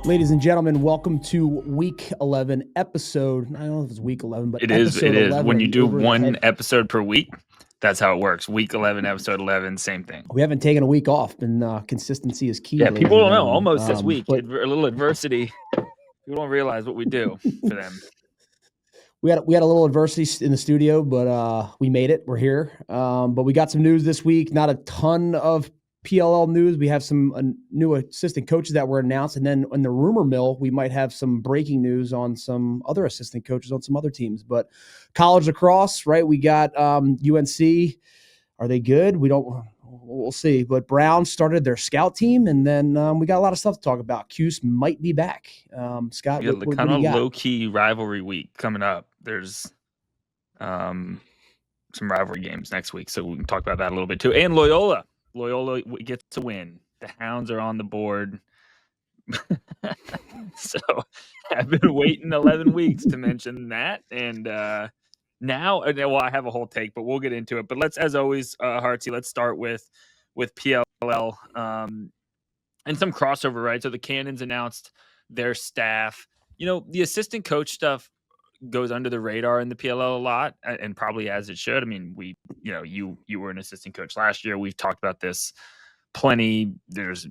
Ladies and gentlemen, welcome to week 11 episode. I don't know if it's week 11, but it is. 11 when you do one episode per week. That's how it works. Week 11, episode 11, same thing. We haven't taken a week off, and consistency is key. Yeah, people don't know. Almost this week, a little adversity. People don't realize what we do for them. We had a little adversity in the studio, but we made it. We're here. But we got some news this week. Not a ton of PLL news. We have some new assistant coaches that were announced. And then in the rumor mill, we might have some breaking news on some other assistant coaches on some other teams. But college lacrosse, right? We got UNC. Are they good? We'll see. But Brown started their scout team. And then we got a lot of stuff to talk about. Cuse might be back. Scott, what kind of low-key rivalry week coming up. There's some rivalry games next week. So we can talk about that a little bit too. And Loyola gets to win. The Hounds are on the board. So I've been waiting 11 weeks to mention that. And now, I have a whole take, but we'll get into it. But let's, as always, Hartsy, let's start with PLL and some crossover, right? So the Cannons announced their staff. The assistant coach stuff goes under the radar in the PLL a lot, and probably as it should. I mean, you were an assistant coach last year. We've talked about this plenty. There's,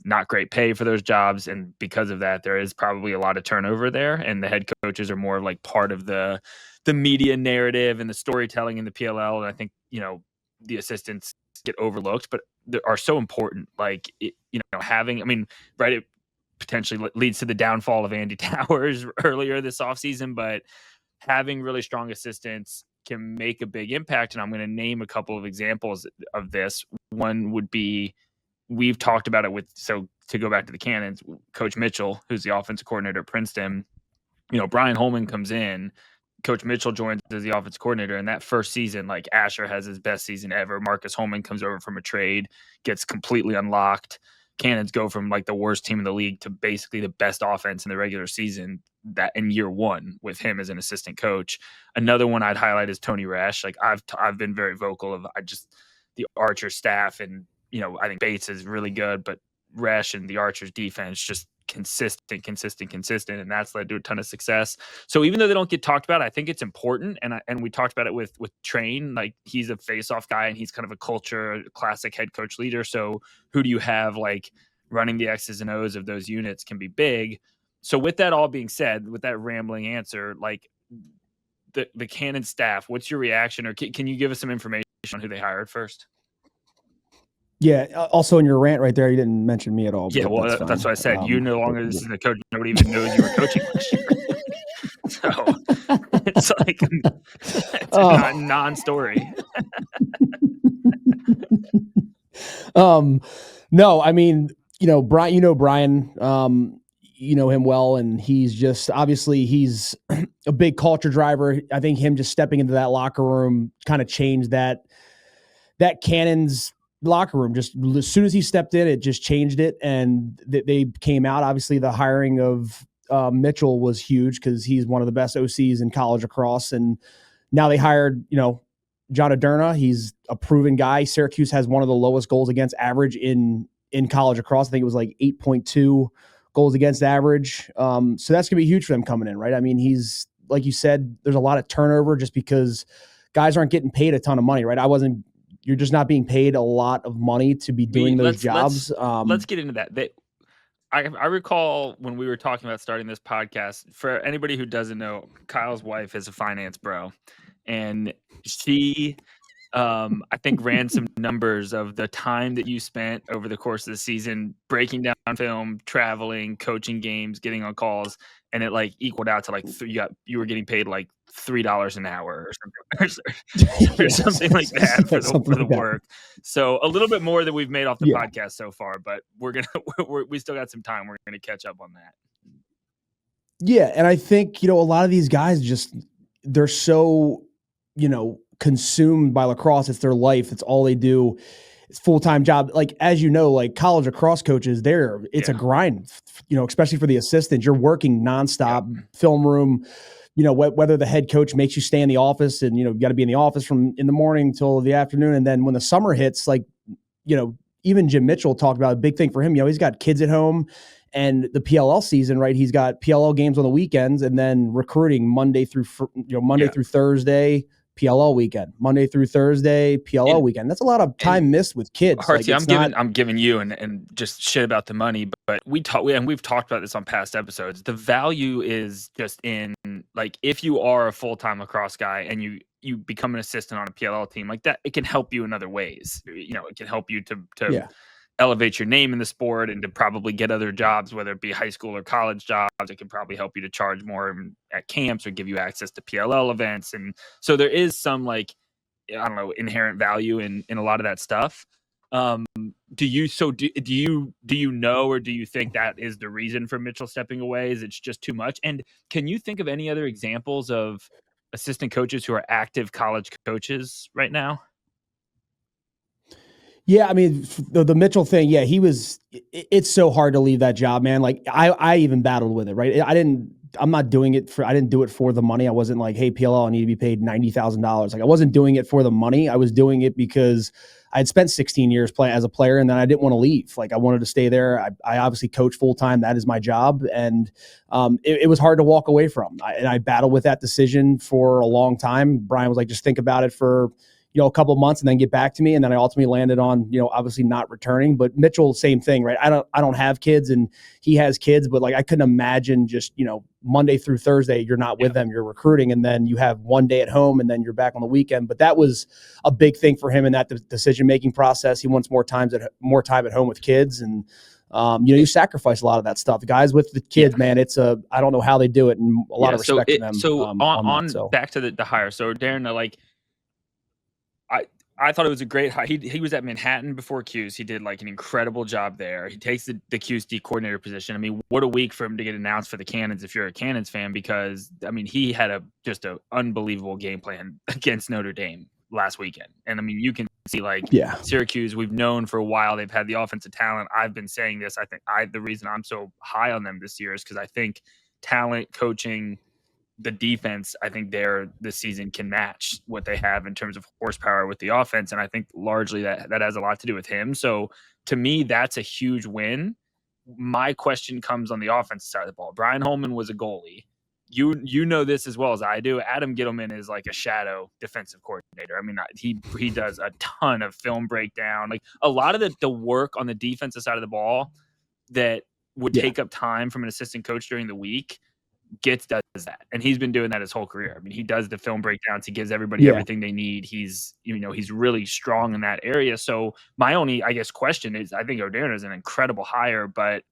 not great pay for those jobs. And because of that, there is probably a lot of turnover there. And the head coaches are more like part of the media narrative and the storytelling in the PLL. And I think, the assistants get overlooked, but they are so important. Like, it potentially leads to the downfall of Andy Towers earlier this offseason, but having really strong assistants can make a big impact. And I'm going to name a couple of examples of this. One would be, we've talked about it so to go back to the Cannons, Coach Mitchell, who's the offensive coordinator at Princeton. Brian Holman comes in, Coach Mitchell joins as the offensive coordinator, and that first season, like, Asher has his best season ever. Marcus Holman comes over from a trade, gets completely unlocked. Cannons go from like the worst team in the league to basically the best offense in the regular season that in year one with him as an assistant coach. Another one I'd highlight is Tony Rash. Like, I've been very vocal of the Archer staff, and I think Bates is really good, but Rash and the Archers defense just consistent, and that's led to a ton of success. So even though they don't get talked about, I think it's important. And we talked about it with Train. Like, he's a face-off guy, and he's kind of a culture, classic head coach leader. So who do you have, like, running the X's and O's of those units can be big. So with that all being said, with that rambling answer, like, the Cannon staff, what's your reaction, or can you give us some information on who they hired first? Yeah. Also, in your rant right there, you didn't mention me at all. Yeah, well, that's what I said. You no longer this is a coach. Nobody even knows you were coaching last year. So it's like it's a non-story. No, I mean, Brian. Brian. You know him well, and he's just obviously he's a big culture driver. I think him just stepping into that locker room kind of changed that Cannons locker room. Just as soon as he stepped in, it just changed it, and they came out. Obviously, the hiring of Mitchell was huge because he's one of the best OCs in college lacrosse, and now they hired John Aderna. He's a proven guy. Syracuse has one of the lowest goals against average in college lacrosse. I think it was like 8.2 goals against average. So that's gonna be huge for them coming in, right? I mean, he's, like you said, there's a lot of turnover just because guys aren't getting paid a ton of money, right? You're just not being paid a lot of money to be doing those jobs. Let's get into that. I recall when we were talking about starting this podcast, for anybody who doesn't know, Kyle's wife is a finance bro, and she, I think, ran some numbers of the time that you spent over the course of the season breaking down film, traveling, coaching games, getting on calls, and it like equaled out to like you were getting paid like $3 an hour or something like that for the work. So a little bit more than we've made off the podcast so far, but we still got some time. We're gonna catch up on that. Yeah, and I think a lot of these guys they're so consumed by lacrosse. It's their life. It's all they do. It's full-time job. Like, as like college lacrosse coaches, it's a grind, especially for the assistants. You're working nonstop, film room, whether the head coach makes you stay in the office, and, you got to be in the office from in the morning till the afternoon. And then when the summer hits, like, even Jim Mitchell talked about a big thing for him. He's got kids at home, and the PLL season, right? He's got PLL games on the weekends, and then recruiting Monday through Thursday, PLL weekend, Monday through Thursday, PLL weekend. That's a lot of time missed with kids. Hartsey, I'm giving you and just shit about the money, but we've talked about this on past episodes. The value is just in, like, if you are a full-time lacrosse guy and you become an assistant on a PLL team like that, it can help you in other ways. It can help you to elevate your name in the sport and to probably get other jobs, whether it be high school or college jobs. It can probably help you to charge more at camps or give you access to PLL events. And so there is some, like, I don't know, inherent value in a lot of that stuff. Do you know, or do you think that is the reason for Mitchell stepping away? Is it's just too much? And can you think of any other examples of assistant coaches who are active college coaches right now? Yeah, I mean, the Mitchell thing, yeah, it's so hard to leave that job, man. Like, I even battled with it, right? I didn't do it for the money. I wasn't like, hey, PLL, I need to be paid $90,000. Like, I wasn't doing it for the money. I was doing it because I had spent 16 years playing as a player, and then I didn't want to leave. Like, I wanted to stay there. I obviously coach full time. That is my job. And it was hard to walk away from. And I battled with that decision for a long time. Brian was like, just think about it for a couple of months and then get back to me. And then I ultimately landed on, obviously not returning. But Mitchell, same thing, right? I don't have kids, and he has kids, but like, I couldn't imagine just, Monday through Thursday, you're not with them, you're recruiting, and then you have one day at home and then you're back on the weekend. But that was a big thing for him in that decision-making process. He wants more time at home with kids. And, you sacrifice a lot of that stuff. The guys with the kids, man, I don't know how they do it, and a lot of respect to them. So back to the hire. So Darren, like, I thought it was a great hire. He was at Manhattan before Cuse. He did like an incredible job there. He takes the Cuse D coordinator position. I mean, what a week for him to get announced for the Cannons if you're a Cannons fan, because I mean, he had just an unbelievable game plan against Notre Dame last weekend. And I mean, you can see, like, Syracuse, we've known for a while they've had the offensive talent. I've been saying this. I think the reason I'm so high on them this year is because I think talent, coaching, the defense, I think this season can match what they have in terms of horsepower with the offense. And I think largely that has a lot to do with him. So to me, that's a huge win. My question comes on the offensive side of the ball. Brian Holman was a goalie. You know this as well as I do. Adam Gittleman is like a shadow defensive coordinator. I mean, he does a ton of film breakdown. Like, a lot of the work on the defensive side of the ball that would take up time from an assistant coach during the week, Gitz does that, and he's been doing that his whole career. I mean, he does the film breakdowns. He gives everybody everything they need. He's really strong in that area. So my only, I guess, question is, I think O'Darren is an incredible hire, but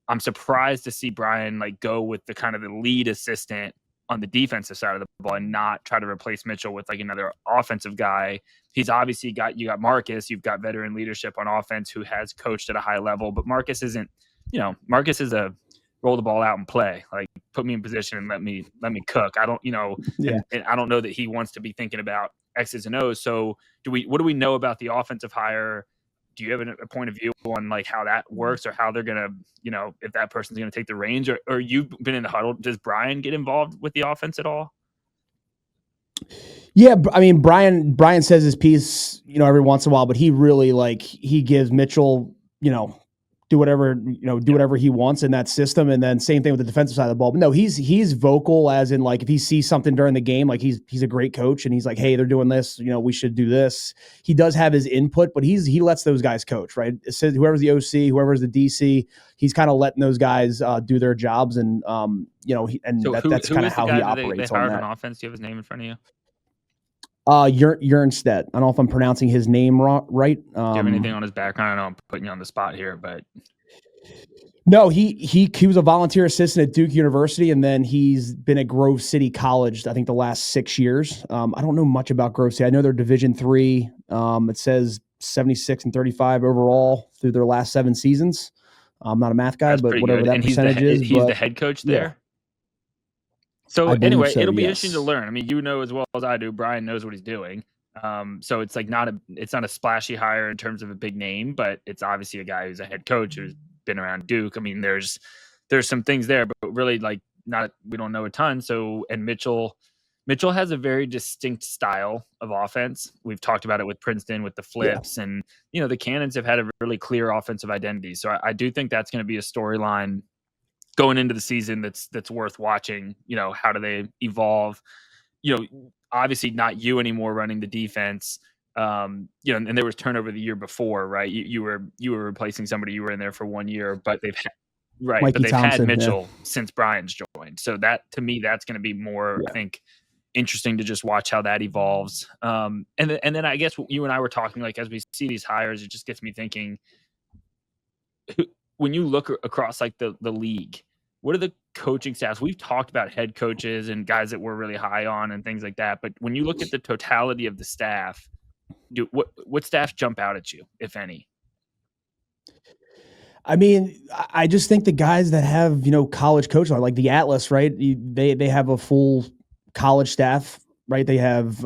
I'm surprised to see Brian like go with the kind of the lead assistant on the defensive side of the ball and not try to replace Mitchell with like another offensive guy. He's obviously got Marcus. You've got veteran leadership on offense who has coached at a high level, but Marcus isn't. Marcus is a roll the ball out and play, like, put me in position and let me cook. I don't, and I don't know that he wants to be thinking about X's and O's. So what do we know about the offensive hire? Do you have a point of view on like how that works, or how they're going to, if that person's going to take the reins, or you've been in the huddle? Does Brian get involved with the offense at all? Yeah, I mean, Brian says his piece, every once in a while, but he really he gives Mitchell, do whatever he wants in that system. And then same thing with the defensive side of the ball. But no, he's vocal, as in, like, if he sees something during the game, like he's a great coach and he's like, hey, they're doing this, we should do this. He does have his input, but he lets those guys coach, right? It says whoever's the OC, whoever's the DC, he's kind of letting those guys do their jobs. And, that's kind of how he operates they on that. that. On offense, do you have his name in front of you? Jernstedt. I don't know if I'm pronouncing his name right. Do you have anything on his background? I know I'm putting you on the spot here, but no, he was a volunteer assistant at Duke University, and then he's been at Grove City College, I think, the last 6 years. I don't know much about Grove City. I know they're Division III. It says 76-35 overall through their last 7 seasons. I'm not a math guy, but whatever that percentage is. He's the head coach there. Yeah. So anyway, it'll be interesting to learn. I mean, as well as I do, Brian knows what he's doing. So it's like it's not a splashy hire in terms of a big name, but it's obviously a guy who's a head coach who's been around Duke. I mean, there's some things there, but really, like, we don't know a ton. So, and Mitchell, Mitchell has a very distinct style of offense. We've talked about it with Princeton, with the flips, and the Cannons have had a really clear offensive identity. So I do think that's going to be a storyline going into the season that's worth watching. How do they evolve? Obviously not you anymore running the defense. And there was turnover the year before, right? You were replacing somebody. You were in there for 1 year, but they've had Mitchell since Brian's joined. So that, to me, that's going to be more, I think, interesting to just watch how that evolves. And then I guess you and I were talking, like, as we see these hires, it just gets me thinking, when you look across like the league, what are the coaching staffs? We've talked about head coaches and guys that we're really high on and things like that. But when you look at the totality of the staff, what staffs jump out at you, if any? I mean, I just think the guys that have, college coaches, like the Atlas, right? They have a full college staff, right? They have,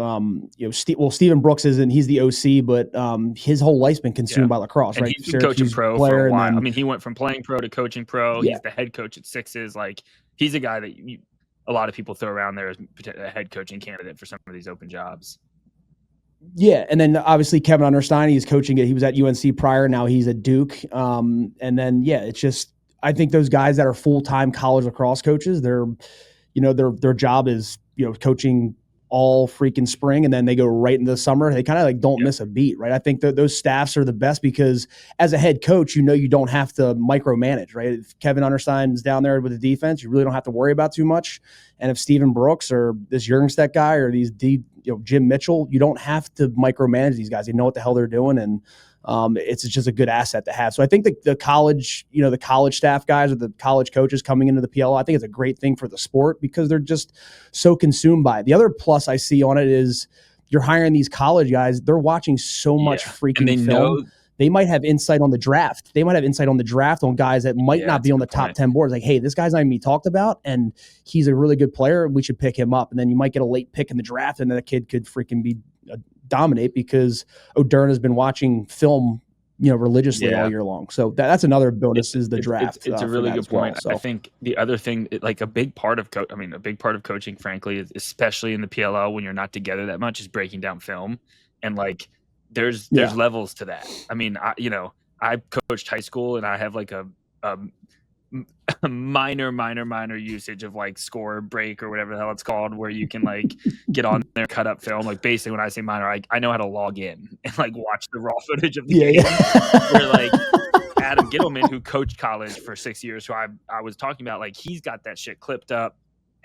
Stephen Brooks he's the OC, but his whole life's been consumed by lacrosse, and right? He's been coaching pro for a while. He went from playing pro to coaching pro. He's the head coach at Sixes. Like, he's a guy that a lot of people throw around there as a head coaching candidate for some of these open jobs. Yeah, and then obviously Kevin Understein, he's coaching it. He was at UNC prior. Now he's at Duke. And then it's just, I think those guys that are full-time college lacrosse coaches, their job is coaching all freaking spring, and then they go right into the summer. They kind of don't miss a beat, right? I think that those staffs are the best because as a head coach, you don't have to micromanage, right? If Kevin Understein's down there with the defense, you really don't have to worry about too much. And if Stephen Brooks or this Jurgenstedt guy or Jim Mitchell, you don't have to micromanage these guys. They know what the hell they're doing, and it's just a good asset to have. So I think the college, the college staff guys or the college coaches coming into the PLL, I think it's a great thing for the sport because they're just so consumed by it. The other plus I see on it is you're hiring these college guys. They're watching so much freaking film. They might have insight on the draft. They might have insight on the draft on guys that might not be on the top 10 boards. Like, hey, this guy's not even being talked about, and he's a really good player. We should pick him up. And then you might get a late pick in the draft, and then the kid could freaking be dominate because O'Dern has been watching film, religiously all year long. So that's another bonus is the draft. It's a really good point. So I think the other thing, like a big part of coaching, frankly, is, especially in the PLL when you're not together that much, is breaking down film. And like, there's levels to that. I mean, I coached high school, and I have like a minor usage of like score break or whatever the hell it's called, where you can like get on there, cut up film. Like, basically, when I say minor, I know how to log in and like watch the raw footage of the game. Where like Adam Gittleman, who coached college for 6 years, who I was talking about, like, he's got that shit clipped up.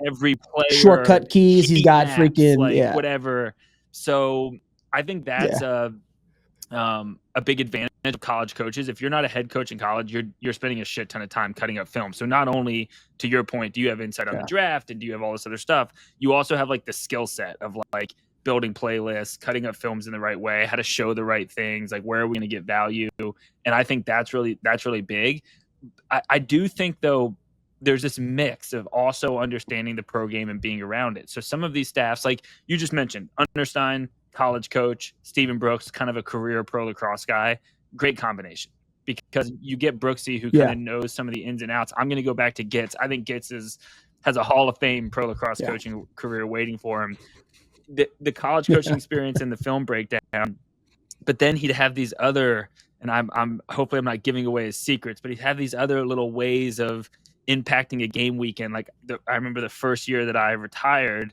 Every player, shortcut keys, he's got maps, freaking whatever. So I think that's a big advantage of college coaches. If you're not a head coach in college, you're spending a shit ton of time cutting up film. So not only, to your point, do you have insight on the draft and do you have all this other stuff, you also have like the skill set of like building playlists, cutting up films in the right way, how to show the right things, like where are we going to get value. And I think that's really big. I do think, though, there's this mix of also understanding the pro game and being around it. So some of these staffs, like you just mentioned, Understein, college coach, Stephen Brooks, kind of a career pro lacrosse guy, great combination because you get Brooksy, who kind of knows some of the ins and outs. I'm going to go back to Gitz. I think Gitz has a Hall of Fame pro lacrosse coaching career waiting for him. The college coaching experience and the film breakdown, but then he'd have these other, and I'm hopefully I'm not giving away his secrets, but he'd have these other little ways of impacting a game weekend. Like I remember the first year that I retired,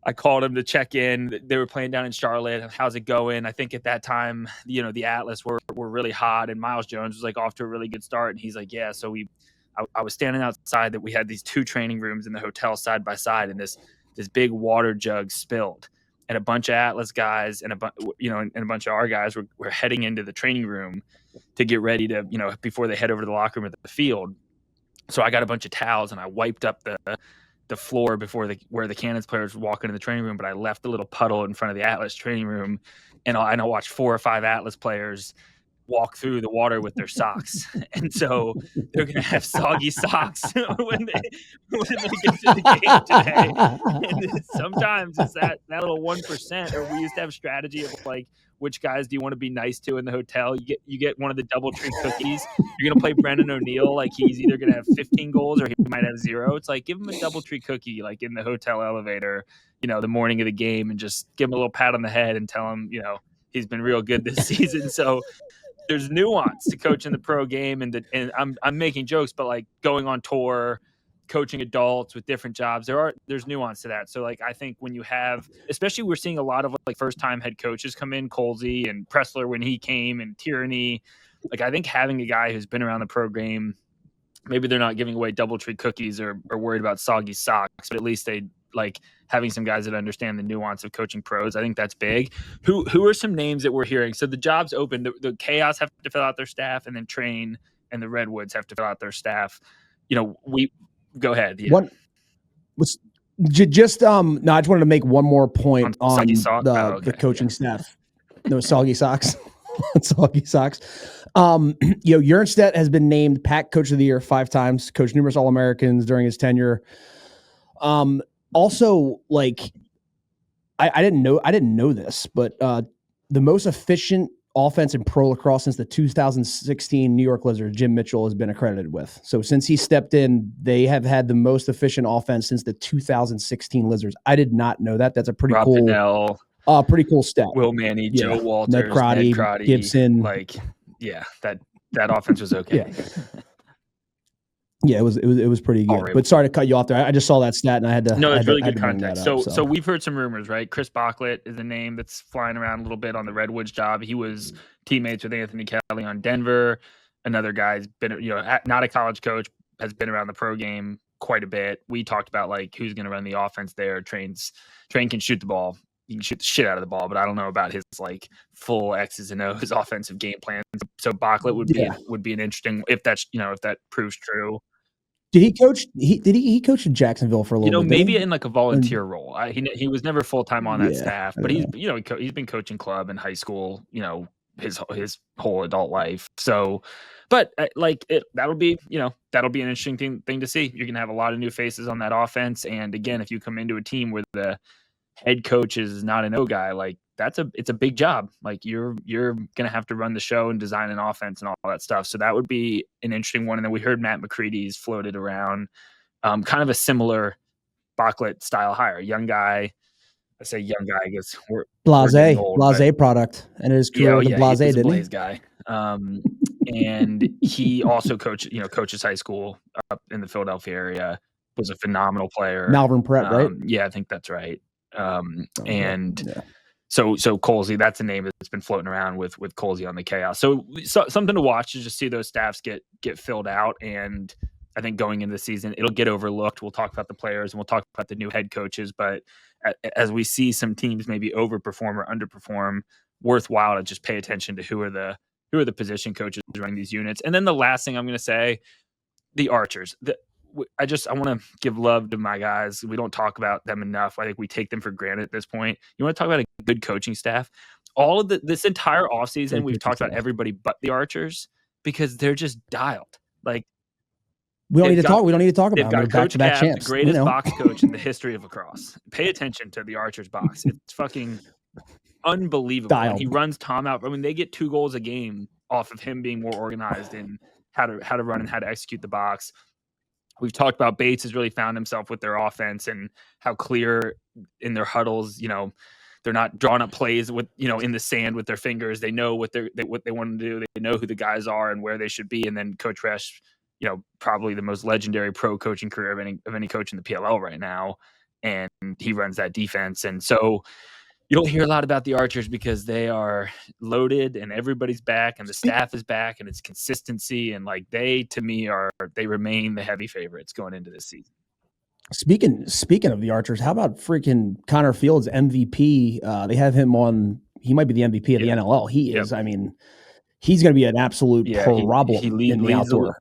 I called him to check in. They were playing down in Charlotte. How's it going? I think at that time, the Atlas were really hot, and Miles Jones was like off to a really good start. And he's like, yeah. So I was standing outside that we had these two training rooms in the hotel side by side, and this big water jug spilled, and a bunch of Atlas guys and a bunch of our guys were heading into the training room to get ready to, before they head over to the locker room at the field. So I got a bunch of towels and I wiped up the floor where the Cannons players would walk into the training room, but I left a little puddle in front of the Atlas training room, and I watched 4 or 5 Atlas players walk through the water with their socks. And so they're going to have soggy socks when they get to the game today. And sometimes it's that little 1%, or we used to have strategy of like, which guys do you want to be nice to in the hotel? You get one of the DoubleTree cookies. You're gonna play Brendan O'Neill, like he's either gonna have 15 goals or he might have 0. It's like give him a DoubleTree cookie, like in the hotel elevator, the morning of the game, and just give him a little pat on the head and tell him, he's been real good this season. So there's nuance to coaching the pro game, and I'm making jokes, but like going on tour, coaching adults with different jobs, there's nuance to that. So like I think when you have, especially we're seeing a lot of like first time head coaches come in, Colsey and Pressler when he came, and Tierney. Like I think having a guy who's been around the pro game, maybe they're not giving away DoubleTree cookies or worried about soggy socks, but at least they like having some guys that understand the nuance of coaching pros. I think that's big. Who are some names that we're hearing? So the job's open. The Chaos have to fill out their staff, and then Train and the Redwoods have to fill out their staff. We go ahead. Yeah. What was just no, I just wanted to make one more point on the coaching staff. No, soggy socks. Soggy socks. Jernstedt has been named Pack Coach of the Year 5 times, coached numerous All-Americans during his tenure. Also, like I didn't know this, but the most efficient offense in pro lacrosse since the 2016 New York Lizards, Jim Mitchell, has been accredited with. So since he stepped in, they have had the most efficient offense since the 2016 Lizards. I did not know that. That's a pretty Rob cool, Fennell, pretty cool stat. Will Manny, Joe Walters, Ned Crotty, Gibson. Like, yeah, that offense was okay. Yeah, it was pretty good. But sorry to cut you off there. I just saw that stat and I had to. No, it's really good context. So we've heard some rumors, right? Chris Bocklett is a name that's flying around a little bit on the Redwoods job. He was teammates with Anthony Kelly on Denver. Another guy's been, not a college coach, has been around the pro game quite a bit. We talked about like who's going to run the offense there. Train can shoot the ball. You can shoot the shit out of the ball, but I don't know about his like full X's and O's offensive game plan. So Bocklett would be an interesting, if that's if that proves true. Did he coach? Did he coach in Jacksonville for a little bit? Maybe in like a volunteer role. He was never full time on that staff, but he's he's been coaching club in high school. His whole adult life. So, but that'll be an interesting thing to see. You're gonna have a lot of new faces on that offense, and again, if you come into a team where the head coach is not an O guy, like it's a big job. Like you're gonna have to run the show and design an offense and all that stuff. So that would be an interesting one. And then we heard Matt McCready's floated around, kind of a similar Bocklett style hire. Young guy. I say young guy, I guess we're Blase product, and his career with the Blase, didn't he? Guy. And he also coaches high school up in the Philadelphia area. Was a phenomenal player. Malvern Prep, right? Yeah, I think that's right. So Colsey, that's a name that's been floating around with Colsey on the Chaos. So something to watch is just see those staffs get filled out. And I think going into the season, it'll get overlooked. We'll talk about the players and we'll talk about the new head coaches. But as we see some teams maybe overperform or underperform, worthwhile to just pay attention to who are the position coaches running these units. And then the last thing I'm going to say, the Archers. I want to give love to my guys. We don't talk about them enough. I think we take them for granted at this point. You want to talk about a good coaching staff? All of this entire offseason, we've talked about everybody but the Archers because they're just dialed. Like we don't need to talk about them. They've got Coach Cap, the greatest box coach in the history of lacrosse. Pay attention to the Archers box. It's fucking unbelievable. And he runs Tom out. I mean, they get 2 goals a game off of him being more organized in how to run and how to execute the box. We've talked about Bates has really found himself with their offense and how clear in their huddles, they're not drawing up plays with, in the sand with their fingers. They know what they want to do. They know who the guys are and where they should be. And then Coach Resch, probably the most legendary pro coaching career of any coach in the PLL right now. And he runs that defense. And so you don't hear a lot about the Archers because they are loaded and everybody's back and the staff is back and it's consistency. And like they remain the heavy favorites going into this season. Speaking of the Archers, how about freaking Connor Fields MVP? They have him on. He might be the MVP of the NLL. He is. I mean, he's going to be an absolute problem in the outdoor.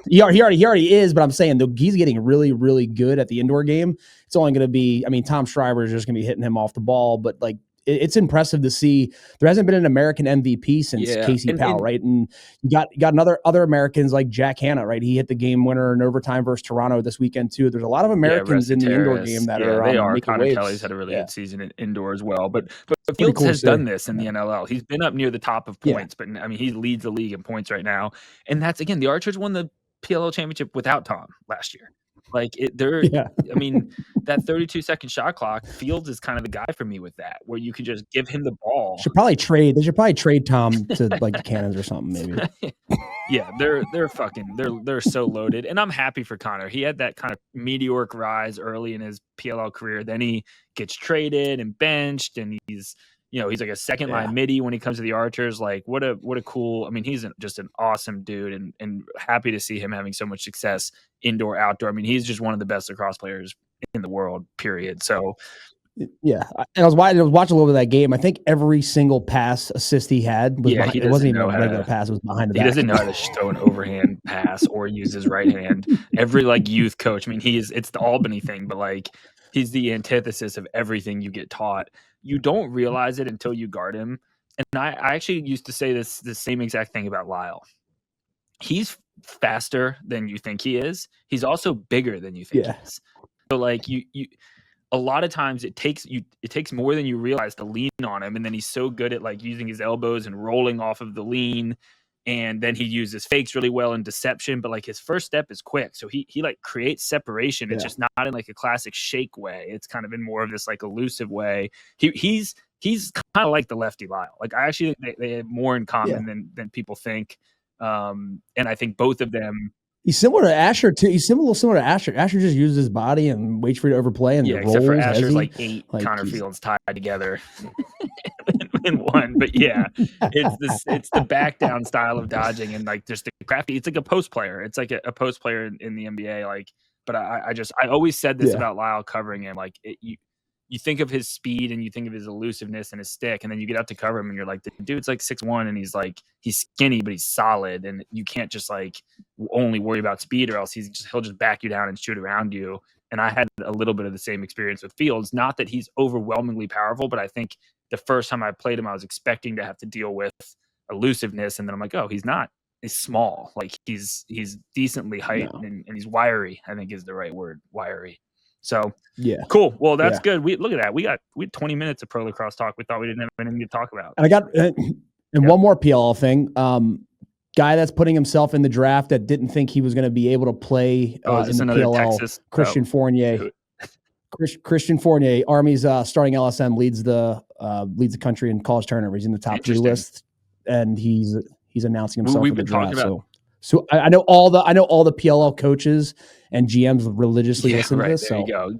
He already is, but I'm saying he's getting really, really good at the indoor game. It's only going to be, Tom Schreiber is just going to be hitting him off the ball, but like it's impressive to see. There hasn't been an American MVP since Casey Powell, right? And you got other Americans like Jack Hanna, right? He hit the game winner in overtime versus Toronto this weekend too. There's a lot of Americans in the indoor game that are they are. making Connor waves. Kelly's had a really good season in indoor as well, but pretty Fields cool has done this in the NLL. He's been up near the top of points, but I mean, he leads the league in points right now. And that's, again, the Archers won the PLL championship without Tom last year. Like I mean, that 32-second shot clock, Fields is kind of the guy for me with that, where you can just give him the ball. They should probably trade Tom to like the Cannons or something, maybe. Yeah, they're so loaded, and I'm happy for Connor. He had that kind of meteoric rise early in his PLL career. Then he gets traded and benched, and he's like a second line midi when he comes to the Archers. Like, what a cool. I mean, he's just an awesome dude, and happy to see him having so much success indoor, outdoor. I mean, he's just one of the best lacrosse players in the world, period. So yeah, and I was watching a little bit of that game. I think every single pass assist he had was it wasn't even a regular pass. It was behind the back. He doesn't know how to throw an overhand pass or use his right hand. Every youth coach, I mean, it's the Albany thing, but he's the antithesis of everything you get taught. You don't realize it until you guard him. And I actually used to say the same exact thing about Lyle. He's faster than you think he is. He's also bigger than you think he is. So you a lot of times it takes more than you realize to lean on him, and then he's so good at using his elbows and rolling off of the lean, and then he uses fakes really well in deception, but his first step is quick, so he creates separation. It's just not in a classic shake way. It's kind of in more of this elusive way. He's kind of like the lefty Lyle. I actually think they have more in common than people think, and I think both of them. He's similar to Asher too. He's a little similar to Asher. Asher just uses his body and waits for you to overplay and rolls. Except for Asher's 8 Connor Fields tied together in one. But it's the back down style of dodging and just the crafty. It's like a post player. It's like a post player in the NBA. But I always said this about Lyle covering him. You think of his speed and you think of his elusiveness and his stick, and then you get out to cover him and you're like, the dude's 6'1", and he's skinny, but he's solid, and you can't just only worry about speed, or else he'll just back you down and shoot around you. And I had a little bit of the same experience with Fields. Not that he's overwhelmingly powerful, but I think the first time I played him, I was expecting to have to deal with elusiveness, and then I'm like, oh, he's not. He's small. He's decently height, and he's wiry, I think is the right word, wiry. So cool. Well, that's good. We look at that. We had 20 minutes of pro lacrosse talk. We thought we didn't have anything to talk about. And I got one more PLL thing. Guy that's putting himself in the draft that didn't think he was going to be able to play in the PLL. Texas? Christian Fournier. Christian Fournier, Army's starting LSM, leads the country in college turnover. He's in the top 3 list, and he's announcing himself in the draft. So I know all the PLL coaches and GMs religiously listen to this. There you go.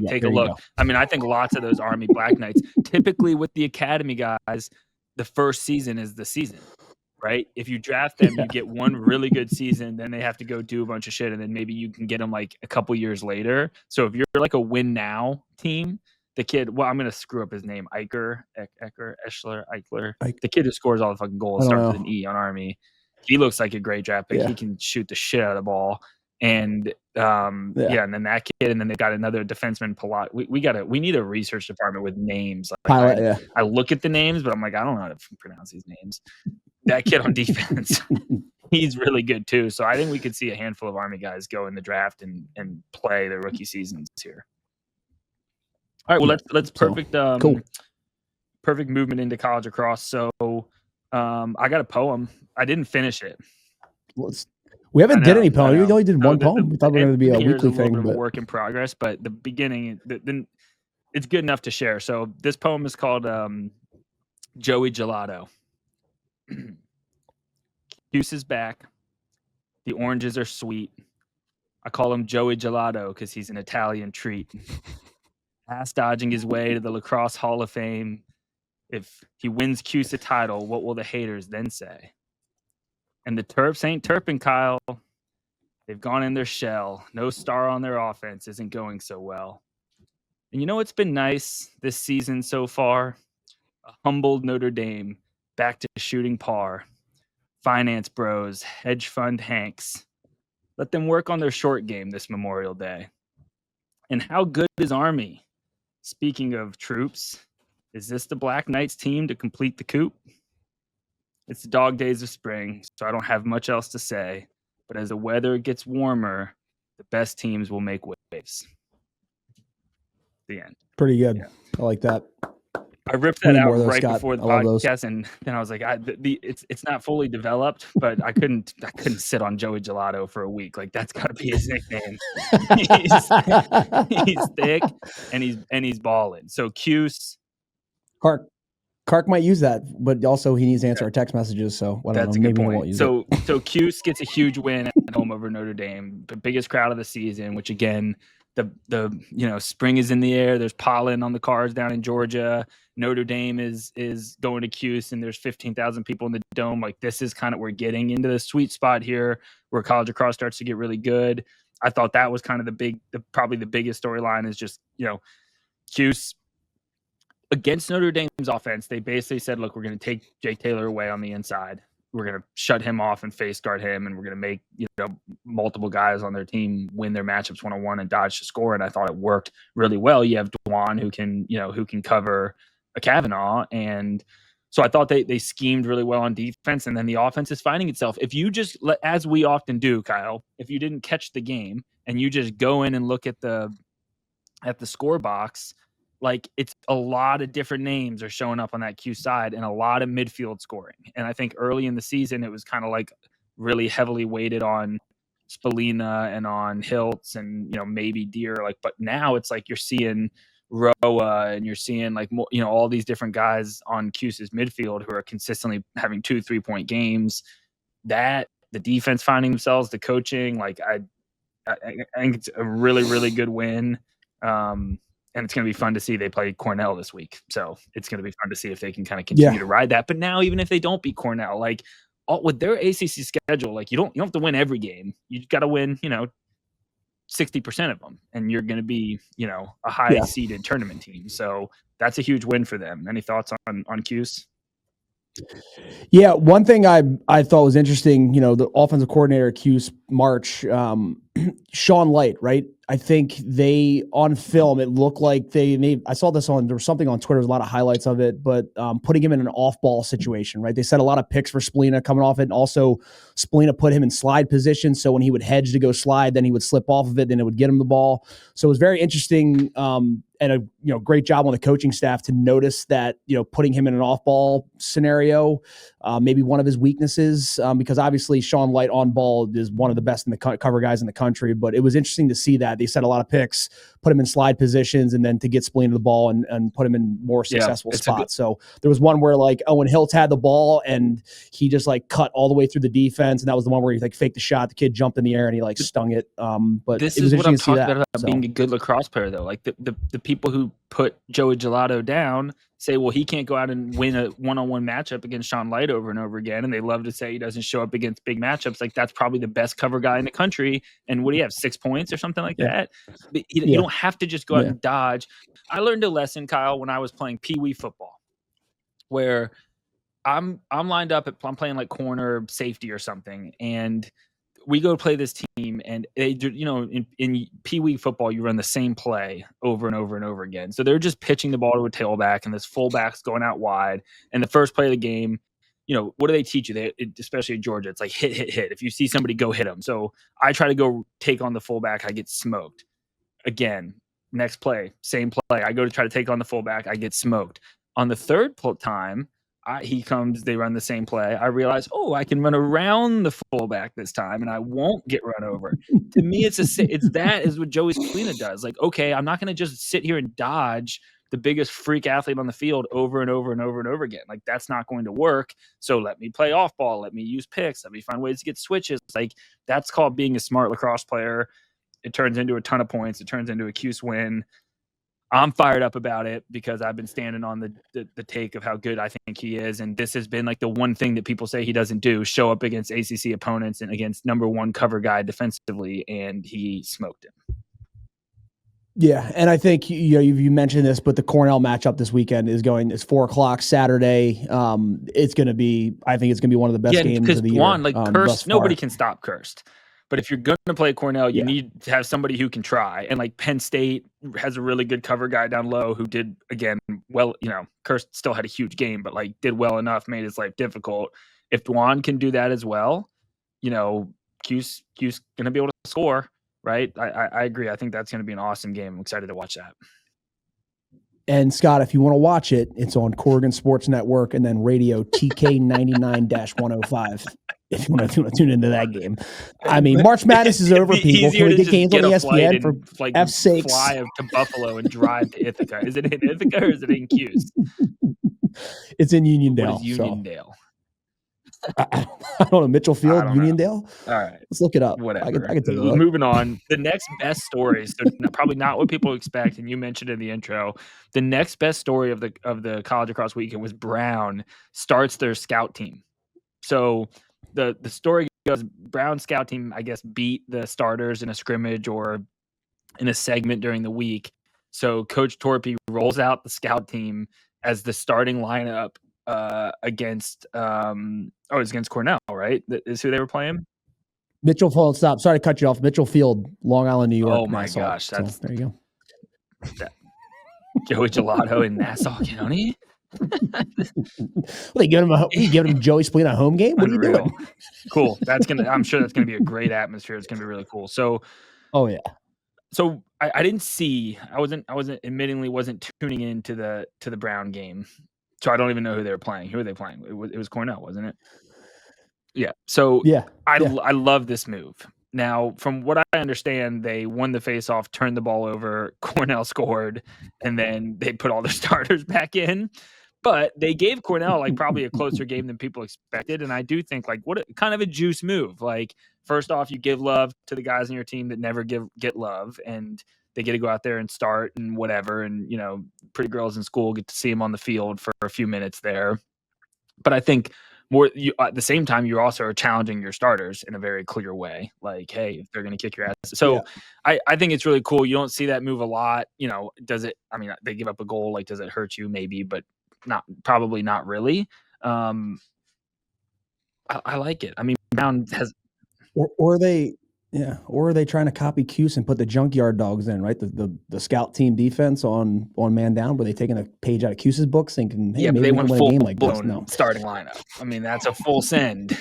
Take a look. I mean, I think lots of those Army Black Knights, typically with the academy guys, the first season is the season, right? If you draft them, you get one really good season, then they have to go do a bunch of shit, and then maybe you can get them a couple years later. So if you're a win now team, the kid, I'm going to screw up his name, Eichler, the kid who scores all the fucking goals, starts with an E on Army. He looks like a great draft pick. He can shoot the shit out of the ball. And and then that kid, and then they got another defenseman, Palat. We need a research department with names. I look at the names, but I'm like, I don't know how to pronounce these names. That kid on defense, he's really good too. So I think we could see a handful of Army guys go in the draft and play their rookie seasons here. All right, well let's perfect perfect movement into college lacrosse. So I got a poem. I didn't finish it. We haven't did any poem. We only did one poem. We thought we were going to be a weekly thing. But a work in progress, but the beginning, it's good enough to share. So this poem is called Joey Gelato. Cuse is back. The oranges are sweet. I call him Joey Gelato because he's an Italian treat. Ass dodging his way to the Lacrosse Hall of Fame. If he wins Cuse a title, what will the haters then say? And the Terps ain't terping, Kyle. They've gone in their shell. No star on their offense isn't going so well. And you know what's been nice this season so far? A humbled Notre Dame back to shooting par. Finance bros, hedge fund Hanks. Let them work on their short game this Memorial Day. And how good is Army? Speaking of troops, Is this the Black Knights team to complete the coup? It's the dog days of spring, so I don't have much else to say. But as the weather gets warmer, the best teams will make waves. The end. Pretty good. Yeah. I like that. I ripped that out right Scott. before the podcast, and then I was like, it's not fully developed, but I couldn't sit on Joey Gelato for a week. Like, that's got to be his nickname. he's thick and he's balling. So Cuse. Kark might use that, but also he needs to answer our text messages. So I don't know. Maybe he won't use it. So Cuse gets a huge win at home over Notre Dame, the biggest crowd of the season. Which again, the spring is in the air. There's pollen on the cars down in Georgia. Notre Dame is going to Cuse, and there's 15,000 people in the dome. Like, this is kind of, we're getting into the sweet spot here where college lacrosse starts to get really good. I thought that was kind of probably the biggest storyline is just Cuse. Against Notre Dame's offense, they basically said, look, we're going to take Jake Taylor away on the inside. We're going to shut him off and face guard him, and we're going to make multiple guys on their team win their matchups one-on-one and dodge the score. And I thought it worked really well. You have Dwan who can cover a Kavanaugh. And so I thought they schemed really well on defense, and then the offense is finding itself. If you just, as we often do, Kyle, if you didn't catch the game and you just go in and look at the score box, like, it's a lot of different names are showing up on that Q side and a lot of midfield scoring. And I think early in the season, it was kind of like really heavily weighted on Spalina and on Hiltz and, maybe Deer. But now it's like you're seeing Roa and you're seeing all these different guys on Cuse's midfield who are consistently having 2-3 point games. That the defense finding themselves, the coaching, I think it's a really, really good win. And it's going to be fun to see. They play Cornell this week. So it's going to be fun to see if they can kind of continue to ride that. But now, even if they don't beat Cornell, with their ACC schedule, you don't have to win every game. You got to win, 60% of them. And you're going to be, a high seeded tournament team. So that's a huge win for them. Any thoughts on Cuse? Yeah, one thing I thought was interesting, the offensive coordinator at Cuse, March, Sean Light, right? I think they, on film, it looked like I saw this there was something on Twitter, there's a lot of highlights of it, but putting him in an off-ball situation, right? They set a lot of picks for Spalina coming off it, and also Spalina put him in slide position, so when he would hedge to go slide, then he would slip off of it, then it would get him the ball. So it was very interesting, and a great job on the coaching staff to notice that, putting him in an off-ball scenario, maybe one of his weaknesses, because obviously Sean Light on ball is one of the best in the cover guys in the country, but it was interesting to see that. They set a lot of picks, put him in slide positions, and then to get Spalina the ball and put him in more successful spots. So there was one where Owen Hiltz had the ball and he just cut all the way through the defense, and that was the one where he faked the shot, the kid jumped in the air and he stung it. But this it was is what I'm interesting talking about being a good lacrosse player, though. The people who put Joey Gelato down say, well, he can't go out and win a one-on-one matchup against Sean Light over and over again. And they love to say he doesn't show up against big matchups. That's probably the best cover guy in the country. And what do you have, 6 points or something like that? You don't have to just go out and dodge. I learned a lesson, Kyle, when I was playing Pee-wee football, where I'm lined up I'm playing corner safety or something. And we go play this team, and they, in Pee-wee football, you run the same play over and over and over again. So they're just pitching the ball to a tailback, and this fullback's going out wide. And the first play of the game, what do they teach you? Especially at Georgia, it's hit. If you see somebody, go hit them. So I try to go take on the fullback, I get smoked. Again, next play, same play. I go to try to take on the fullback, I get smoked. On the third time, he comes, they run the same play. I realize, I can run around the fullback this time and I won't get run over. To me, it's that is what Joey Spalina does. Okay, I'm not going to just sit here and dodge the biggest freak athlete on the field over and over and over and over again. That's not going to work. So let me play off ball. Let me use picks. Let me find ways to get switches. That's called being a smart lacrosse player. It turns into a ton of points. It turns into a Cuse win. I'm fired up about it because I've been standing on the take of how good I think he is. And this has been the one thing that people say he doesn't do, show up against ACC opponents and against number one cover guy defensively. And he smoked him. Yeah. And I think, you mentioned this, but the Cornell matchup this weekend it's 4:00 Saturday. I think it's going to be one of the best games of the year. Cursed, nobody can stop Cursed. But if you're going to play Cornell, you Yeah. need to have somebody who can try. And like Penn State has a really good cover guy down low who did, again, well, Kirst still had a huge game, but like did well enough, made his life difficult. If Dwan can do that as well, Cuse going to be able to score, right? I agree. I think that's going to be an awesome game. I'm excited to watch that. And Scott, if you want to watch it, it's on Corrigan Sports Network and then radio TK 99-105. If you want to tune into that game. I mean, March Madness is over, people. Can we get games on ESPN for F's sakes? Fly to Buffalo and drive to Ithaca. Is it in Ithaca or is it in Cuse? It's in Uniondale. What is Uniondale? I don't know. Mitchell Field, Uniondale? All right. Let's look it up. Whatever. I can take a look. Moving on. The next best story, so probably not what people expect, and you mentioned in the intro, the next best story of the college lacrosse weekend was Brown starts their scout team. So the story goes, Brown scout team, I guess, beat the starters in a scrimmage or in a segment during the week. So Coach Torpy rolls out the scout team as the starting lineup against it's against Cornell, right? That is who they were playing. Mitchell Field. Stop. Sorry to cut you off. Mitchell Field, Long Island, New York. Oh my Nassau. gosh, there you go. Joey Gelato in Nassau County. They giving him Joey Spleen a home game? What Unreal. are you doing? Cool. I'm sure that's gonna be a great atmosphere. It's gonna be really cool. So, oh yeah. So I didn't see. I wasn't admittingly wasn't tuning into the Brown game. So I don't even know who they were playing. Who are they playing? It was Cornell, wasn't it? Yeah. So I love this move. Now, from what I understand, they won the faceoff, turned the ball over, Cornell scored, and then they put all their starters back in. But they gave Cornell like probably a closer game than people expected. And I do think like kind of a juice move. Like, first off, you give love to the guys on your team that never get love, and they get to go out there and start and whatever. And, pretty girls in school get to see them on the field for a few minutes there. But I think at the same time, you also are challenging your starters in a very clear way. Like, hey, if they're going to kick your ass. So I think it's really cool. You don't see that move a lot. Does it? I mean, they give up a goal. Like, does it hurt you? Maybe, but probably not really. I like it. I mean, Brown has, or are they trying to copy Cuse and put the junkyard dogs in, right? The scout team defense on man down, were they taking a page out of Cuse's books thinking, hey, maybe they we went can full win a game like this? No starting lineup. I mean, that's a full send.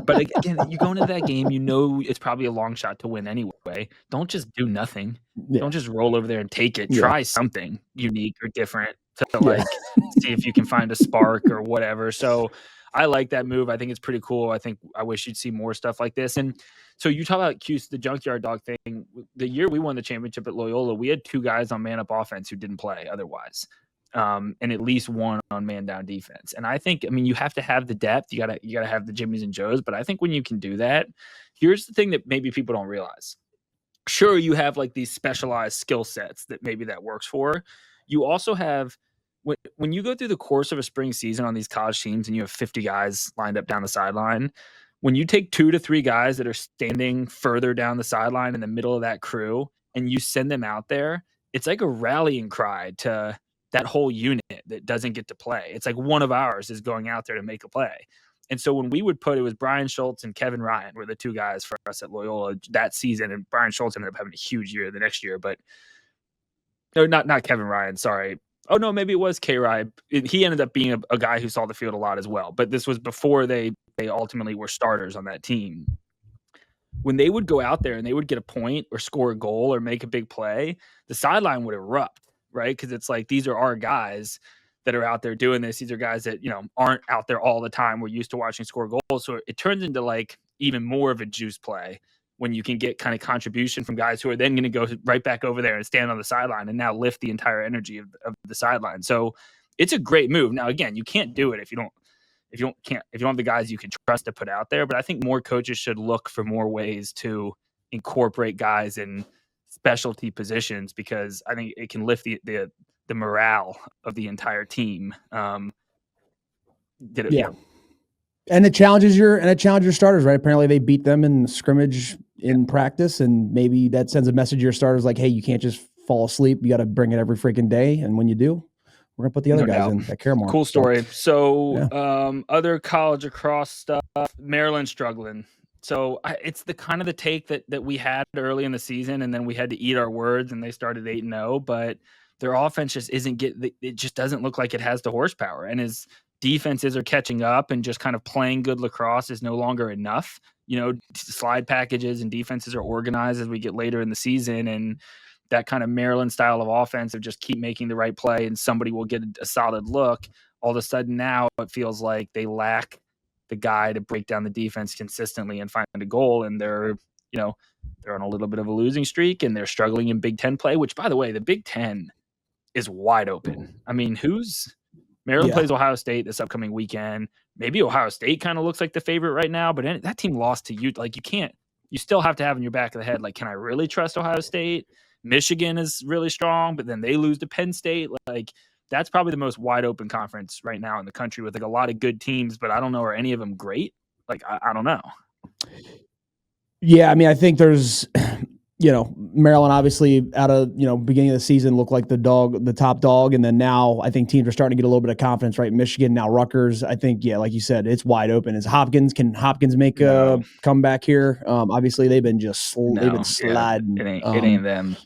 But again, you go into that game, it's probably a long shot to win anyway. Don't just do nothing. Don't just roll over there and take it. Try something unique or different to see if you can find a spark or whatever. So I like that move. I think it's pretty cool. I wish you'd see more stuff like this. And so you talk about Cuse, the junkyard dog thing. The year we won the championship at Loyola, we had 2 guys on man up offense who didn't play otherwise, and at least 1 on man down defense. And I think, you have to have the depth. You gotta have the Jimmies and Joes. But I think when you can do that, here's the thing that maybe people don't realize. Sure, you have like these specialized skill sets that maybe that works for. You also have, when you go through the course of a spring season on these college teams and you have 50 guys lined up down the sideline, when you take 2 to 3 guys that are standing further down the sideline in the middle of that crew and you send them out there, it's like a rallying cry to that whole unit that doesn't get to play. It's like one of ours is going out there to make a play. And so when we would it was Brian Schultz and Kevin Ryan were the 2 guys for us at Loyola that season. And Brian Schultz ended up having a huge year the next year, but no, not Kevin Ryan. Sorry. Oh no, maybe it was K-Rye. He ended up being a guy who saw the field a lot as well. But this was before they ultimately were starters on that team. When they would go out there and they would get a point or score a goal or make a big play, the sideline would erupt, right? Because it's like, these are our guys that are out there doing this. These are guys that, aren't out there all the time. We're used to watching score goals. So it turns into like even more of a juice play when you can get kind of contribution from guys who are then going to go right back over there and stand on the sideline and now lift the entire energy of the sideline. So it's a great move. Now, again, you can't do it if you don't have the guys you can trust to put out there. But I think more coaches should look for more ways to incorporate guys in specialty positions, because I think it can lift the morale of the entire team. And it challenges your starters, right? Apparently they beat them in scrimmage in practice, and maybe that sends a message to your starters like, hey, you can't just fall asleep. You got to bring it every freaking day. And when you do, we're going to put the other guys in that care more. Cool story. So other college lacrosse stuff, Maryland struggling. So it's the kind of the take that we had early in the season, and then we had to eat our words, and they started 8-0. But their offense just isn't it just doesn't look like it has the horsepower, and as defenses are catching up, and just kind of playing good lacrosse is no longer enough. Slide packages and defenses are organized as we get later in the season, and that kind of Maryland style of offense of just keep making the right play and somebody will get a solid look. All of a sudden now it feels like they lack the guy to break down the defense consistently and find a goal. And they're on a little bit of a losing streak, and they're struggling in Big Ten play, which, by the way, the Big Ten is wide open. I mean, Maryland plays Ohio State this upcoming weekend. Maybe Ohio State kind of looks like the favorite right now, but that team lost to Utah. Like, you still have to have in your back of the head, like, can I really trust Ohio State? Michigan is really strong, but then they lose to Penn State. Like, that's probably the most wide open conference right now in the country, with like a lot of good teams, but I don't know, are any of them great? Like, I don't know. Yeah, I mean, I think there's, Maryland obviously out of, beginning of the season looked like the top dog. And then now I think teams are starting to get a little bit of confidence, right? Michigan, now Rutgers. I think, yeah, like you said, it's wide open. Can Hopkins make a comeback here? Obviously they've been sliding. Yeah, it ain't them.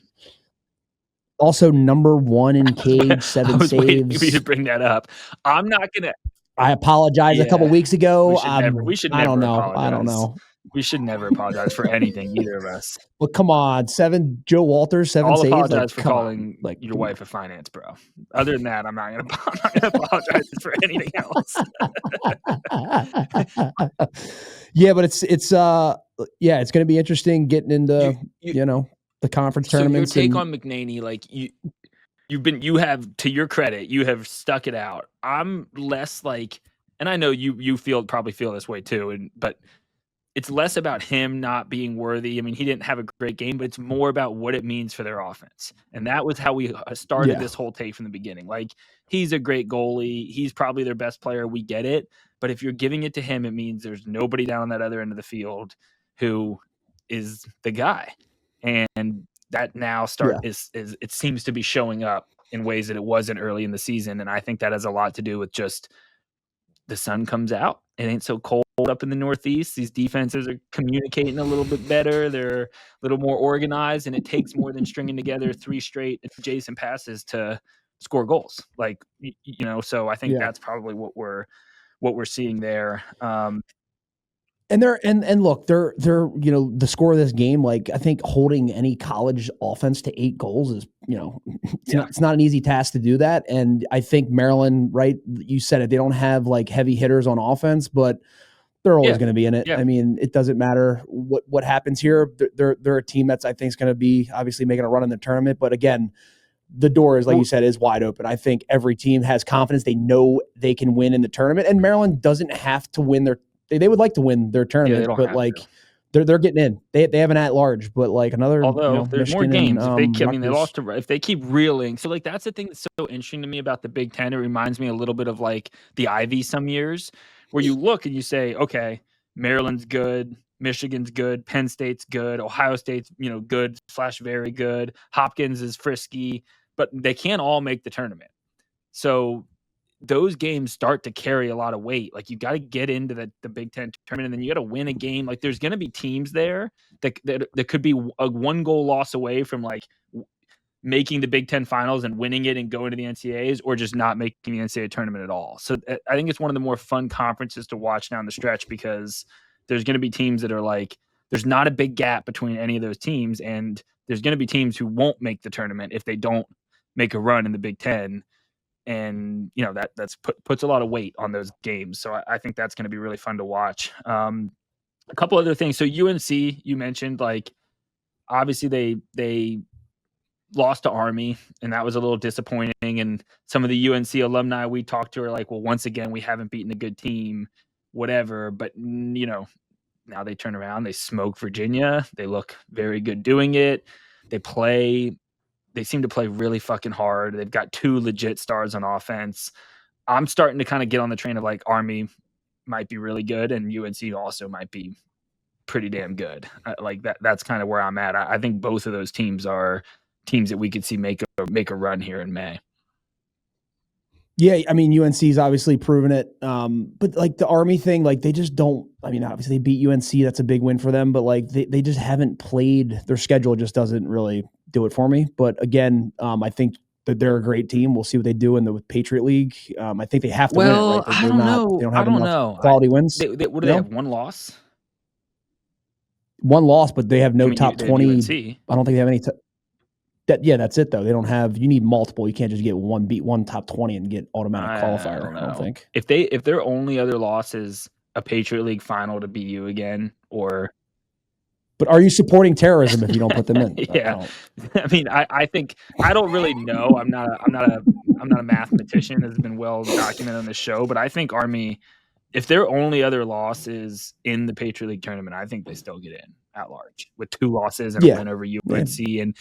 Also number 1 in cage, 7 I was saves. waiting for you to bring that up. I'm not going to. I apologized a couple weeks ago. We should never apologize. I don't know. We should never apologize for anything, either of us. Well, come on, Joe Walters, 7 I'll saves. Apologize for calling your wife a finance bro. Other than that, I'm not going to apologize for anything else. Yeah, but it's going to be interesting getting into the conference tournaments. So your take on McNaney, like you have, to your credit, you have stuck it out. I'm less like, and I know you probably feel this way too, but it's less about him not being worthy. I mean, he didn't have a great game, but it's more about what it means for their offense. And that was how we started this whole take from the beginning. Like, he's a great goalie. He's probably their best player. We get it. But if you're giving it to him, it means there's nobody down on that other end of the field who is the guy. And that now it seems to be showing up in ways that it wasn't early in the season. And I think that has a lot to do with just the sun comes out. It ain't so cold up in the Northeast. These defenses are communicating a little bit better. They're a little more organized, and it takes more than stringing together 3 straight adjacent passes to score goals. Like, so I think that's probably what we're seeing there. And look, they're the score of this game, like, I think holding any college offense to 8 goals is, it's not an easy task to do that. And I think Maryland, right, you said it, they don't have like heavy hitters on offense, but they're always going to be in it. I mean, it doesn't matter what happens here. They're a team that's, I think, is going to be obviously making a run in the tournament. But again, the door is, like you said, is wide open. I think every team has confidence. They know they can win in the tournament, and Maryland doesn't have to win they would like to win their tournament, but like they're getting in. They have an at large, but like another. Although there's Michigan more games, and, they lost to, if they keep reeling. So like that's the thing that's so interesting to me about the Big Ten. It reminds me a little bit of like the Ivy some years, where you look and you say, okay, Maryland's good, Michigan's good, Penn State's good, Ohio State's good / very good, Hopkins is frisky, but they can't all make the tournament. So those games start to carry a lot of weight. Like, you got to get into the Big Ten tournament, and then you got to win a game. Like, there's going to be teams there that could be a 1-goal loss away from like making the Big Ten finals and winning it and going to the NCAAs, or just not making the NCAA tournament at all. So I think it's one of the more fun conferences to watch down the stretch, because there's going to be teams that are like, there's not a big gap between any of those teams. And there's going to be teams who won't make the tournament if they don't make a run in the Big Ten. And that's puts a lot of weight on those games. So I think that's going to be really fun to watch. A couple other things. So UNC, you mentioned, like, obviously they lost to Army, and that was a little disappointing. And some of the UNC alumni we talked to are like, well, once again, we haven't beaten a good team, whatever. But now they turn around, they smoke Virginia. They look very good doing it. They seem to play really fucking hard. They've got 2 legit stars on offense. I'm starting to kind of get on the train of like, Army might be really good, and UNC also might be pretty damn good. Like that's kind of where I'm at. I think both of those teams are teams that we could see make a run here in May. Yeah, I mean UNC's obviously proven it, but like the Army thing, like they just don't. I mean, obviously they beat UNC, that's a big win for them, but like they just haven't played. Their schedule just doesn't really do it for me. But again, I think that they're a great team. We'll see what they do in the Patriot League. I think they have to win it, right? Well, I They're don't not. know. They don't I have don't enough know. quality wins. What do You they have? know, One loss? one loss, but they have I no mean, top they have 20. UNC. I don't think they have any. That's it though. They don't have. You need multiple. You can't just get one top 20 and get automatic qualifier. don't I don't know. think. If their only other loss is a Patriot League final to beat you again, or But are you supporting terrorism if you don't put them in? yeah, I mean, I think I don't really know. I'm not a mathematician, as has been well documented on the show, but I think Army, if their only other loss is in the Patriot League tournament, I think they still get in at large with 2 losses and a win over UNC, and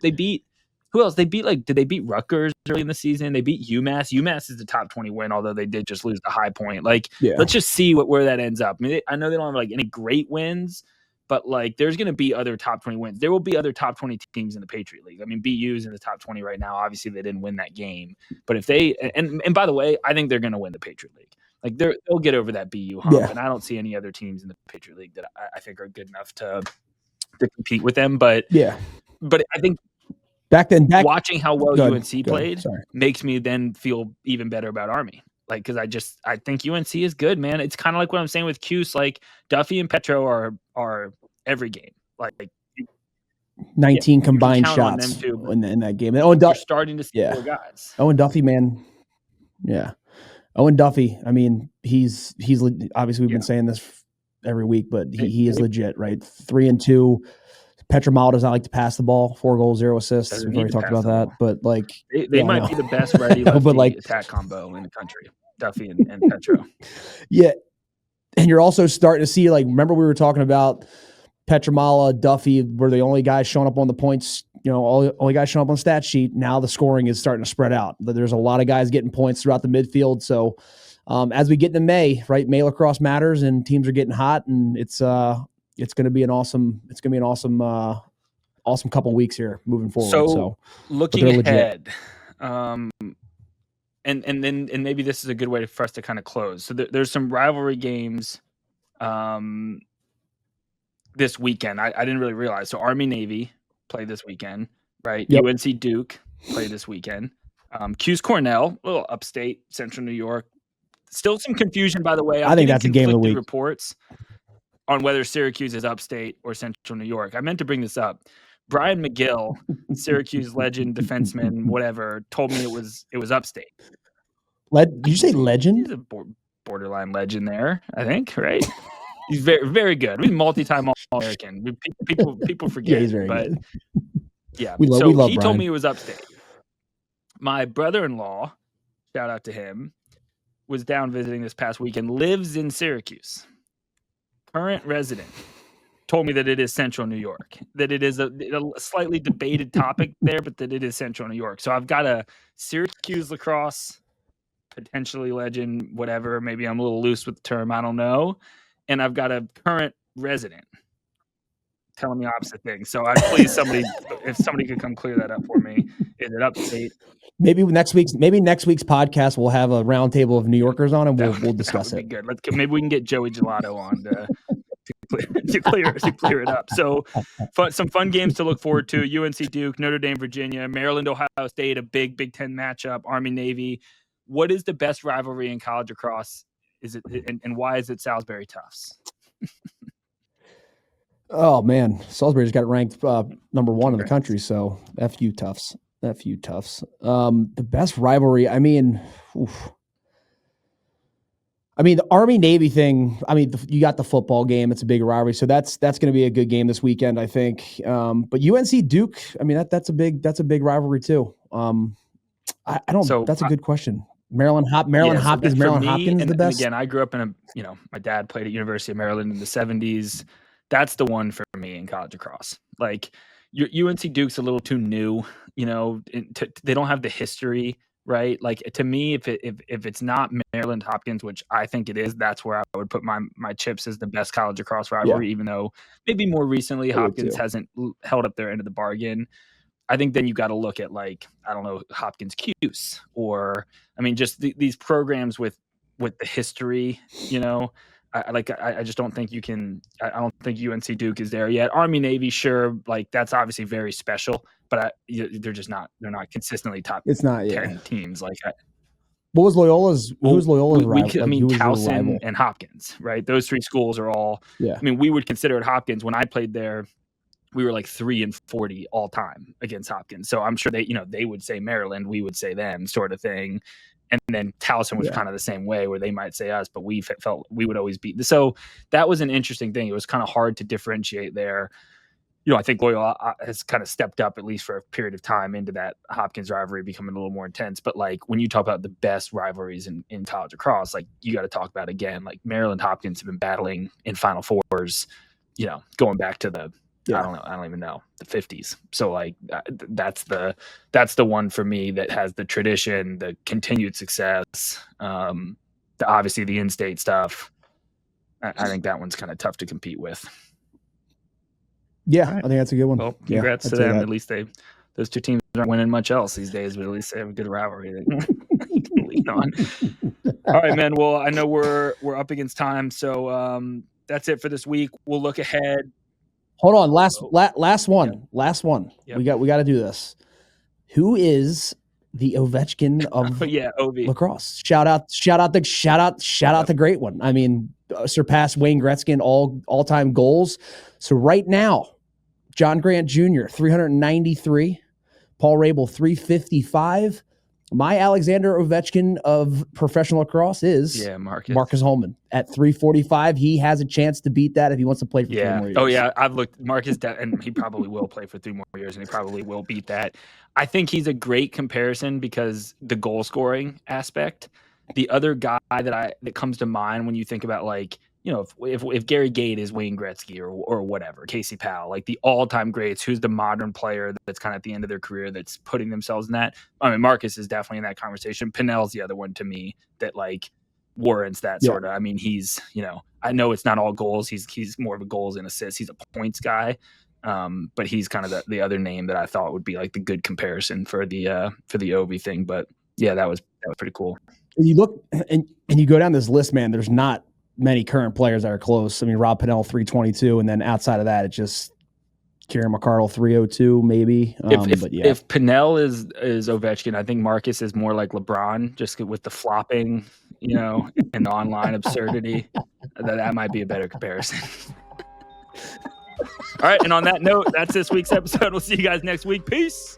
they beat who else? They beat did they beat Rutgers early in the season? They beat UMass. UMass is the top 20 win, although they did just lose the High Point. Let's just see where that ends up. I mean, I know they don't have any great wins, but there's going to be other top 20 wins. There will be other top 20 teams in the Patriot League. I mean, BU's in the top 20 right now. Obviously, they didn't win that game, but if they and by the way, I think they're going to win the Patriot League. They'll get over that BU hump, and I don't see any other teams in the Patriot League that I think are good enough to compete with them. But I think watching how well UNC played makes me then feel even better about Army. Because I think UNC is good, man. It's kind of like what I'm saying with Cuse. Duffy and Petro are every game. 19 combined shots in that game. And you're starting to see more guys. Owen Duffy, man. Yeah. Owen Duffy, I mean, he's obviously we've been saying this every week, but he is legit, right? 3-2. Petramala does not like to pass the ball. 4 goals, 0 assists. We've already talked about that. But they might be the best righty lefty attack combo in the country. Duffy and Petro. Yeah. And you're also starting to see, remember we were talking about Petramala, Duffy were the only guys showing up on the points, only guys showing up on the stat sheet. Now the scoring is starting to spread out. There's a lot of guys getting points throughout the midfield. So as we get into May, right, May lacrosse matters and teams are getting hot, and it's going to be an awesome couple weeks here moving forward. So looking ahead, and maybe this is a good way for us to kind of close. So there's some rivalry games this weekend. I didn't really realize. So Army Navy play this weekend, right? Yep. UNC Duke play this weekend. Cuse Cornell, a little upstate, Central New York. Still some confusion, by the way. I think that's a game of the week. Reports on whether Syracuse is upstate or Central New York. I meant to bring this up. Brian McGill, Syracuse legend, defenseman, whatever, told me it was upstate. Did you say legend? He's a borderline legend there, I think, right? He's very, very good. He's multi-time All-American. People forget. Yeah, he's very good. Yeah. We love he Brian. told me it was upstate. My brother-in-law, shout out to him, was down visiting this past weekend, lives in Syracuse. Current resident. Told me that it is Central New York, that it is a slightly debated topic there, but that it is Central New York. So I've got a Syracuse lacrosse, potentially legend, whatever. Maybe I'm a little loose with the term. I don't know. And I've got a current resident telling me opposite things. So I'd please if somebody could come clear that up for me. Is it upstate? Maybe next week's podcast we'll have a roundtable of New Yorkers on, and we'll discuss it. Be good. Maybe we can get Joey Gelato on to clear it up. So some fun games to look forward to. UNC Duke, Notre Dame, Virginia, Maryland, Ohio State, a big Big Ten matchup, Army Navy. What is the best rivalry in college lacrosse? Is it and why is it Salisbury Tufts? Oh man, Salisbury's got ranked number 1 in the country. So FU Tufts. The best rivalry. I mean, the Army Navy thing. I mean, you got the football game. It's a big rivalry, so that's going to be a good game this weekend, I think. But UNC Duke. I mean, that's a big rivalry too. I don't. So that's a good question. Maryland Hopkins. Maryland Hopkins is the best. And again, I grew up in my dad played at University of Maryland in the 70s. That's the one for me in college lacrosse. UNC Duke's a little too new. They don't have the history, right? To me, if it's not Maryland Hopkins, which I think it is, that's where I would put my chips as the best college lacrosse rivalry. Even though maybe more recently Hopkins hasn't held up their end of the bargain. I think then you got to look at like, I don't know, Hopkins Cuse, or I mean, just these programs with the history, I just don't think you can. I don't think UNC Duke is there yet. Army Navy, sure, like that's obviously very special, but they're just not. They're not consistently top. It's not 10 teams. Like, what was Loyola's? Who was Loyola's rival? I mean, who was your Towson rival? and Hopkins, right? Those three schools are all. Yeah. I mean, we would consider it Hopkins. When I played there, we were like 3-40 all time against Hopkins. So I'm sure they would say Maryland, we would say them, sort of thing. And then Towson was kind of the same way, where they might say us, but we felt we would always beat. So that was an interesting thing. It was kind of hard to differentiate there. I think Loyola has kind of stepped up, at least for a period of time, into that Hopkins rivalry becoming a little more intense. But like when you talk about the best rivalries in college lacrosse, like you got to talk about, again, like Maryland Hopkins have been battling in Final Fours, going back to the, I don't even know, the 50s. So like that's the one for me that has the tradition, the continued success, obviously the in-state stuff. I think that one's kind of tough to compete with. Yeah, right. I think that's a good one. Well, congrats to them. At least those two teams aren't winning much else these days, but at least they have a good rivalry they can lean on. All right, man. Well, I know we're up against time, so that's it for this week. We'll look ahead. Hold on, last one. Yeah. Last one. Yep. We got to do this. Who is the Ovechkin of lacrosse? Shout out the great one. I mean, surpassed Wayne Gretzky in all-time goals. So right now, John Grant Jr., 393, Paul Rabel, 355. My Alexander Ovechkin of professional lacrosse is Marcus Holman at 345. He has a chance to beat that if he wants to play for 3 more years. Oh, yeah. I've looked. Marcus, and he probably will play for 3 more years, and he probably will beat that. I think he's a great comparison because the goal scoring aspect. The other guy that comes to mind when you think about, like, if Gary Gade is Wayne Gretzky or whatever, Casey Powell, like the all-time greats, who's the modern player that's kind of at the end of their career that's putting themselves in that? I mean, Marcus is definitely in that conversation. Pinnell's the other one to me that like warrants that sort of. I mean, he's, I know it's not all goals. He's more of a goals and assists. He's a points guy, but he's kind of the other name that I thought would be like the good comparison for the Ovi thing. But yeah, that was pretty cool. And you look and you go down this list, man. There's not many current players that are close. I mean, Rob Pinnell 322, and then outside of that, it's just Kieran McCardle 302 maybe. If Pinnell is Ovechkin, I think Marcus is more like LeBron, just with the flopping, and the online absurdity. That might be a better comparison. All right, and on that note, that's this week's episode. We'll see you guys next week. Peace.